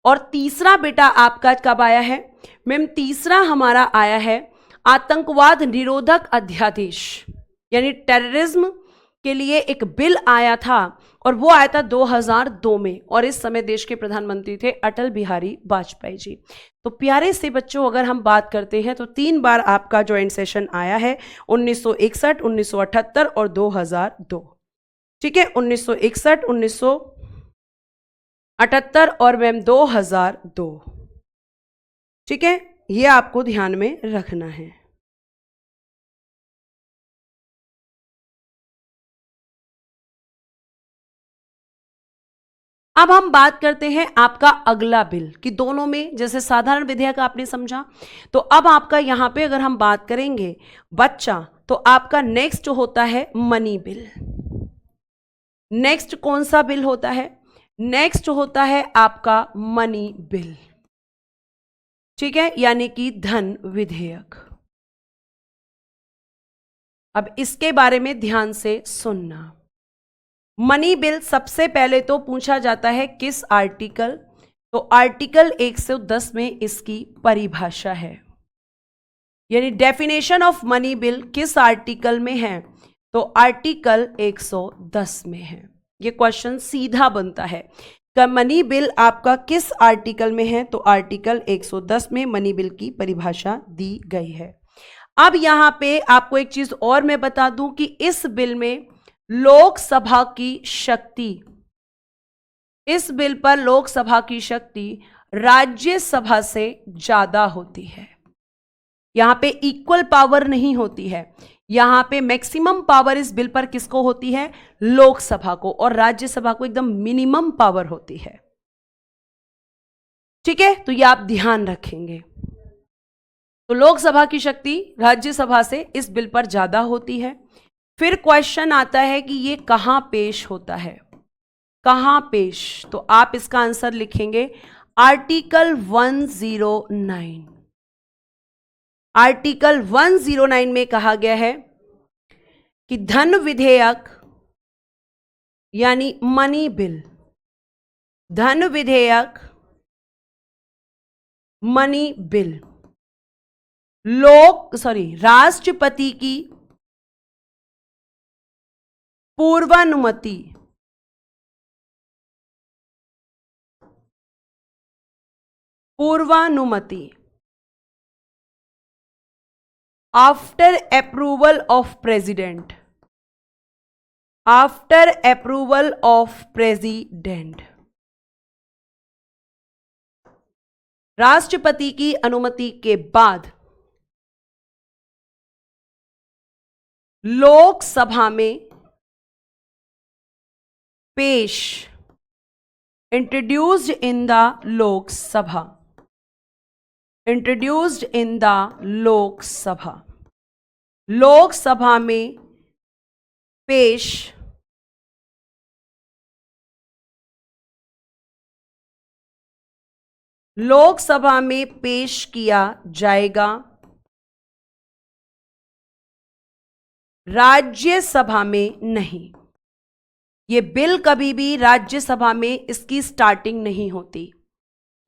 और तीसरा बेटा आपका कब आया है मैम? तीसरा हमारा आया है आतंकवाद निरोधक अध्यादेश, यानी टेररिज्म के लिए एक बिल आया था, और वो आया था 2002 में, और इस समय देश के प्रधानमंत्री थे अटल बिहारी वाजपेयी जी। तो प्यारे से बच्चों, अगर हम बात करते हैं तो 3 बार आपका ज्वाइंट सेशन आया है, 1961, 1978 और 2002, ठीक है। 1961, 1978 और मैम 2002, ठीक है। ये आपको ध्यान में रखना है। अब हम बात करते हैं आपका अगला बिल कि दोनों में, जैसे साधारण विधेयक आपने समझा, तो अब आपका यहां पे अगर हम बात करेंगे बच्चा, तो आपका नेक्स्ट होता है मनी बिल। नेक्स्ट कौन सा बिल होता है? नेक्स्ट होता है आपका मनी बिल, ठीक है, यानी कि धन विधेयक। अब इसके बारे में ध्यान से सुनना। मनी बिल सबसे पहले तो पूछा जाता है किस आर्टिकल, तो आर्टिकल 110 में इसकी परिभाषा है, यानी डेफिनेशन ऑफ मनी बिल किस आर्टिकल में है? तो आर्टिकल 110 में है। ये क्वेश्चन सीधा बनता है कि मनी बिल आपका किस आर्टिकल में है? तो आर्टिकल 110 में मनी बिल की परिभाषा दी गई है। अब यहां पे आपको एक चीज और मैं बता दूं कि इस बिल में लोकसभा की शक्ति, इस बिल पर लोकसभा की शक्ति राज्यसभा से ज्यादा होती है। यहां पे इक्वल पावर नहीं होती है, यहां पे मैक्सिमम पावर इस बिल पर किसको होती है? लोकसभा को, और राज्यसभा को एकदम मिनिमम पावर होती है, ठीक है। तो ये आप ध्यान रखेंगे। तो लोकसभा की शक्ति राज्यसभा से इस बिल पर ज्यादा होती है। फिर क्वेश्चन आता है कि ये कहां पेश होता है? कहां पेश? तो आप इसका आंसर लिखेंगे आर्टिकल 109। आर्टिकल 109 में कहा गया है कि धन विधेयक यानी मनी बिल, धन विधेयक मनी बिल राष्ट्रपति की पूर्वानुमति after approval of president, after approval of president, राष्ट्रपति की अनुमति के बाद लोकसभा में पेश, introduced in the Lok Sabha, introduced in the Lok Sabha, Lok Sabha में पेश, लोकसभा में पेश किया जाएगा राज्यसभा में नहीं। ये बिल कभी भी राज्यसभा में इसकी स्टार्टिंग नहीं होती,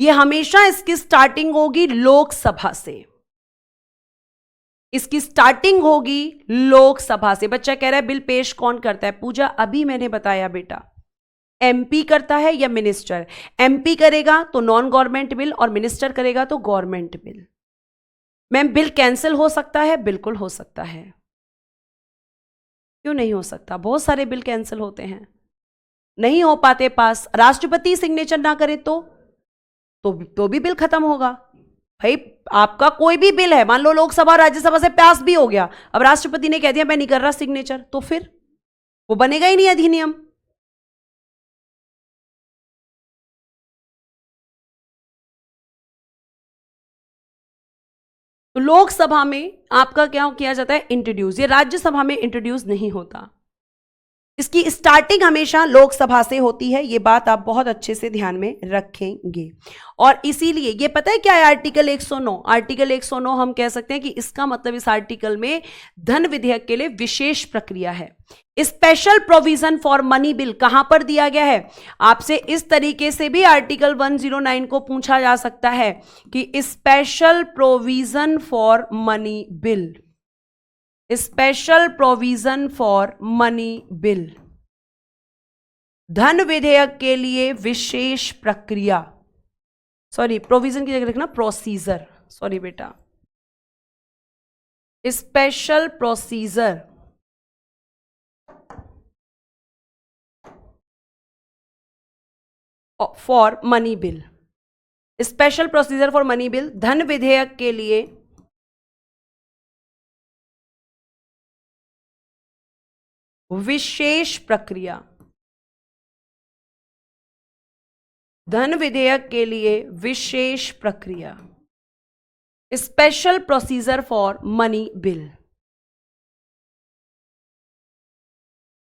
ये हमेशा इसकी स्टार्टिंग होगी लोकसभा से। इसकी स्टार्टिंग होगी लोकसभा से। बच्चा कह रहा है बिल पेश कौन करता है? पूजा अभी मैंने बताया बेटा, एमपी करता है या मिनिस्टर। एमपी करेगा तो नॉन गवर्नमेंट बिल और मिनिस्टर करेगा तो government bill. Ma'am bill cancel हो सकता है? बिल्कुल हो सकता है, क्यों नहीं हो सकता? बहुत सारे बिल कैंसिल होते हैं, नहीं हो पाते पास। राष्ट्रपति सिग्नेचर ना करे तो भी बिल खत्म होगा। भाई आपका कोई भी बिल है, मान लो लोकसभा राज्यसभा से पास भी हो गया, अब राष्ट्रपति ने कह दिया मैं नहीं कर रहा सिग्नेचर, तो फिर वो बनेगा ही नहीं अधिनियम। तो लोकसभा में आपका क्या किया जाता है? इंट्रोड्यूस। ये राज्यसभा में इंट्रोड्यूस नहीं होता, इसकी स्टार्टिंग हमेशा लोकसभा से होती है। ये बात आप बहुत अच्छे से ध्यान में रखेंगे। और इसीलिए ये पता है क्या है आर्टिकल 109? आर्टिकल 109 हम कह सकते हैं कि इसका मतलब इस आर्टिकल में धन विधेयक के लिए विशेष प्रक्रिया है। Special provision for money bill कहां पर दिया गया है? आपसे इस तरीके से भी आर्टिकल 109 को पूछा जा सकता है कि special provision for money bill, special provision for money bill, धन विधेयक के लिए विशेष प्रक्रिया। सॉरी, प्रोविजन की जगह लिखना प्रोसीजर, सॉरी बेटा, special procedure for money bill, special procedure for money bill, धन विधेयक के लिए विशेष प्रक्रिया, धन विधेयक के लिए विशेष प्रक्रिया, special procedure for money bill.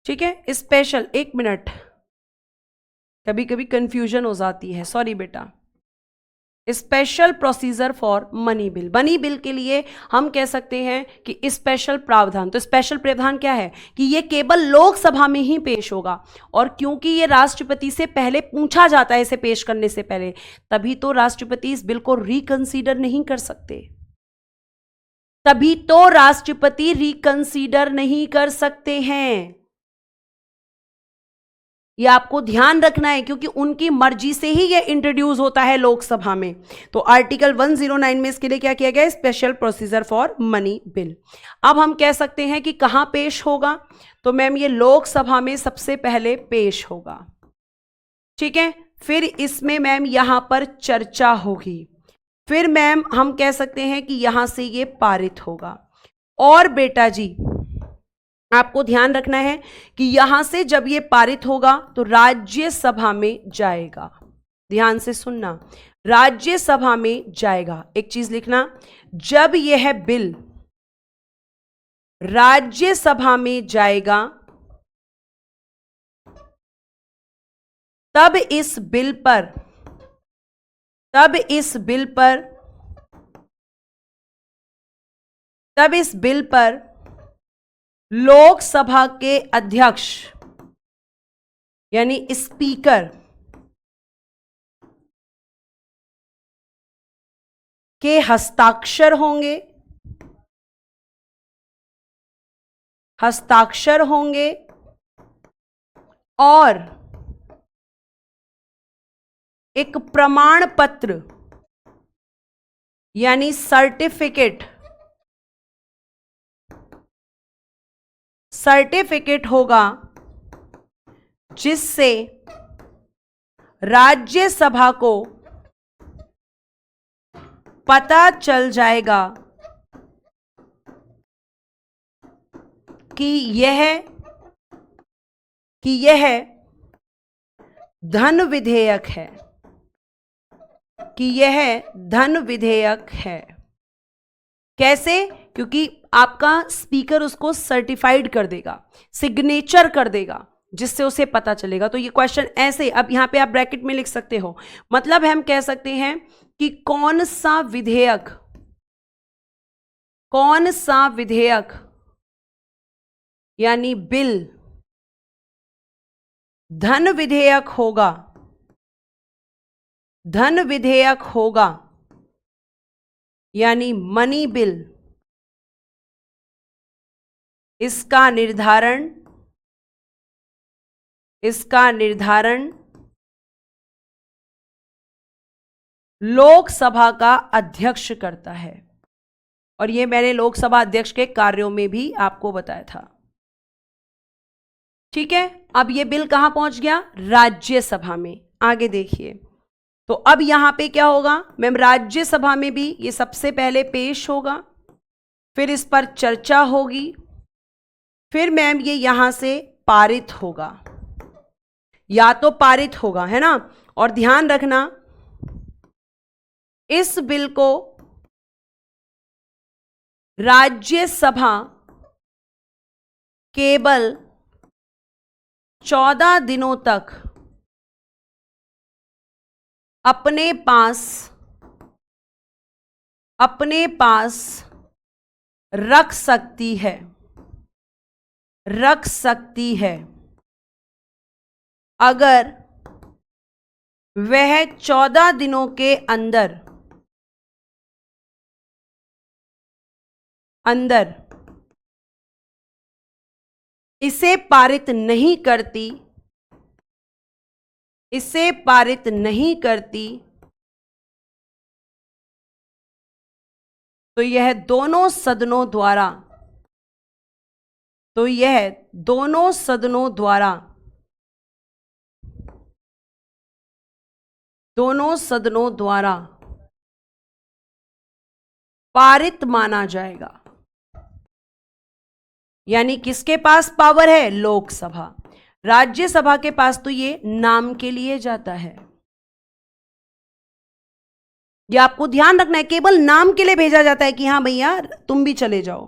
ठीक है, स्पेशल, एक मिनट, कभी कभी कंफ्यूजन हो जाती है, सॉरी बेटा। Special procedure for money bill, money bill के लिए हम कह सकते हैं कि स्पेशल प्रावधान। तो स्पेशल प्रावधान क्या है कि ये केवल लोकसभा में ही पेश होगा, और क्योंकि ये राष्ट्रपति से पहले पूछा जाता है इसे पेश करने से पहले, तभी तो राष्ट्रपति इस बिल को रिकंसीडर नहीं कर सकते, तभी तो राष्ट्रपति रिकंसीडर नहीं कर सकते हैं। ये आपको ध्यान रखना है, क्योंकि उनकी मर्जी से ही ये इंट्रोड्यूस होता है लोकसभा में। तो आर्टिकल 109 में इसके लिए क्या किया गया? Special procedure for money bill. अब हम कह सकते हैं कि कहां पेश होगा? तो मैम ये लोकसभा में सबसे पहले पेश होगा, ठीक है। फिर इसमें मैम यहां पर चर्चा होगी, फिर मैम हम कह सकते हैं कि यहां से ये पारित होगा। और बेटा जी आपको ध्यान रखना है कि यहां से जब ये पारित होगा तो राज्यसभा में जाएगा। ध्यान से सुनना, राज्यसभा में जाएगा। एक चीज लिखना, जब यह बिल राज्यसभा में जाएगा तब इस बिल पर लोकसभा के अध्यक्ष यानी स्पीकर के हस्ताक्षर होंगे और एक प्रमाण पत्र यानी सर्टिफिकेट होगा, जिससे राज्यसभा को पता चल जाएगा कि यह धन विधेयक है, कैसे? क्योंकि आपका स्पीकर उसको सर्टिफाइड कर देगा, सिग्नेचर कर देगा, जिससे उसे पता चलेगा। तो ये क्वेश्चन ऐसे, अब यहां पे आप ब्रैकेट में लिख सकते हो, मतलब हम कह सकते हैं कि कौन सा विधेयक यानी बिल धन विधेयक होगा, धन विधेयक होगा, यानी मनी बिल, इसका निर्धारण, इसका निर्धारण लोकसभा का अध्यक्ष करता है। और ये मैंने लोकसभा अध्यक्ष के कार्यों में भी आपको बताया था। ठीक है, अब ये बिल कहां पहुंच गया? राज्यसभा में। आगे देखिए, तो अब यहां पे क्या होगा मैम? राज्यसभा में भी ये सबसे पहले पेश होगा, फिर इस पर चर्चा होगी, फिर मैम ये यहां से पारित होगा, या तो पारित होगा, है ना। और ध्यान रखना, इस बिल को राज्यसभा केवल 14 दिनों तक अपने पास रख सकती है, रख सकती है, अगर वह 14 दिनों के अंदर इसे पारित नहीं करती, इसे पारित नहीं करती, तो यह दोनों सदनों द्वारा, तो यह दोनों सदनों द्वारा, दोनों सदनों द्वारा पारित माना जाएगा। यानी किसके पास पावर है? लोकसभा। राज्यसभा के पास तो ये नाम के लिए जाता है, ये आपको ध्यान रखना है, केवल नाम के लिए भेजा जाता है कि हां भैया तुम भी चले जाओ।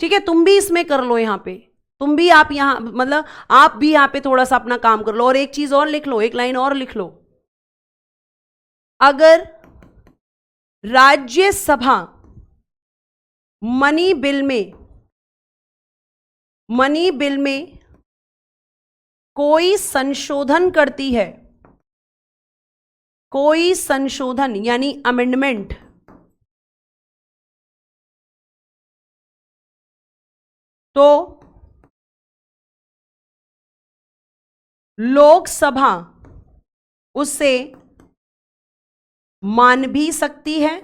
ठीक है, तुम भी इसमें कर लो, यहां पे तुम भी, आप यहां मतलब आप भी यहां पे थोड़ा सा अपना काम कर लो। और एक चीज और लिख लो, एक लाइन और लिख लो, अगर राज्यसभा मनी बिल में कोई संशोधन करती है, कोई संशोधन यानी अमेंडमेंट, तो लोकसभा उसे मान भी सकती है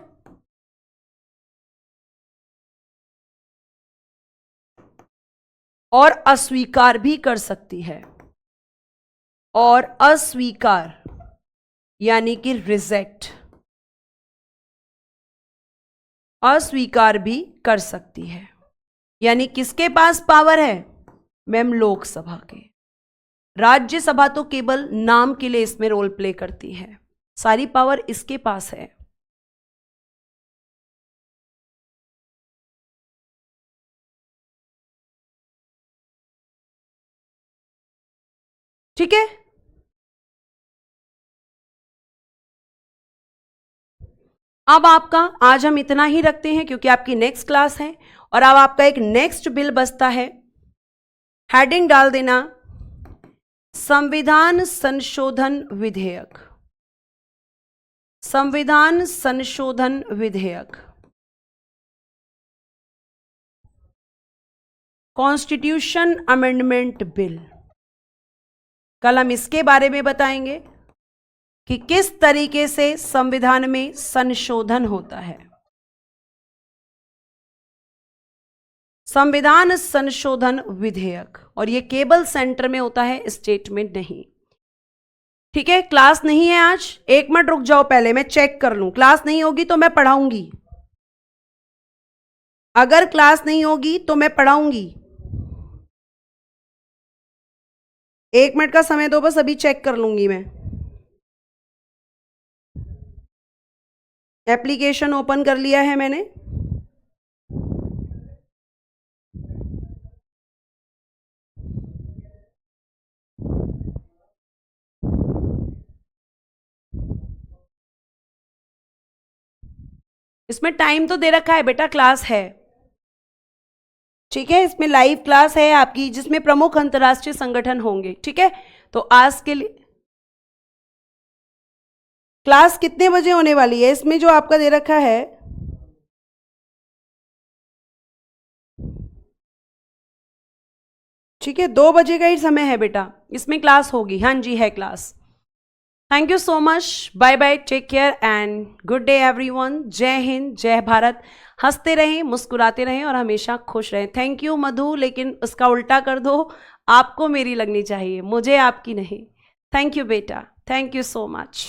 और अस्वीकार भी कर सकती है। और अस्वीकार यानी कि रिजेक्ट, अस्वीकार भी कर सकती है। यानी किसके पास पावर है मैम? लोकसभा के। राज्यसभा तो केवल नाम के लिए इसमें रोल प्ले करती है, सारी पावर इसके पास है। ठीक है, अब आपका आज हम इतना ही रखते हैं क्योंकि आपकी नेक्स्ट क्लास है। और अब आपका एक नेक्स्ट बिल बचता है, हेडिंग डाल देना संविधान संशोधन विधेयक, संविधान संशोधन विधेयक, कॉन्स्टिट्यूशन अमेंडमेंट बिल। कल हम इसके बारे में बताएंगे कि किस तरीके से संविधान में संशोधन होता है। संविधान संशोधन विधेयक, और ये केवल सेंटर में होता है, स्टेट में नहीं। ठीक है, क्लास नहीं है आज, 1 मिनट रुक जाओ, पहले मैं चेक कर लूं। क्लास नहीं होगी तो मैं पढ़ाऊंगी, अगर क्लास नहीं होगी तो मैं पढ़ाऊंगी। 1 मिनट का समय दो बस, अभी चेक कर लूंगी मैं। एप्लीकेशन ओपन कर लिया है मैंने। इसमें टाइम तो दे रखा है बेटा, क्लास है, ठीक है, इसमें लाइव क्लास है आपकी जिसमें प्रमुख अंतर्राष्ट्रीय संगठन होंगे, ठीक है। तो आज के लिए क्लास कितने बजे होने वाली है, इसमें जो आपका दे रखा है, ठीक है, 2 बजे का ही समय है बेटा, इसमें क्लास होगी, हाँ जी है class. Thank you so much, bye bye, take care and good day everyone. जय हिंद, जय भारत। हंसते रहें, मुस्कुराते रहें और हमेशा खुश रहें। थैंक यू मधु, लेकिन उसका उल्टा कर दो, आपको मेरी लगनी चाहिए, मुझे आपकी नहीं। थैंक यू बेटा, थैंक यू सो मच।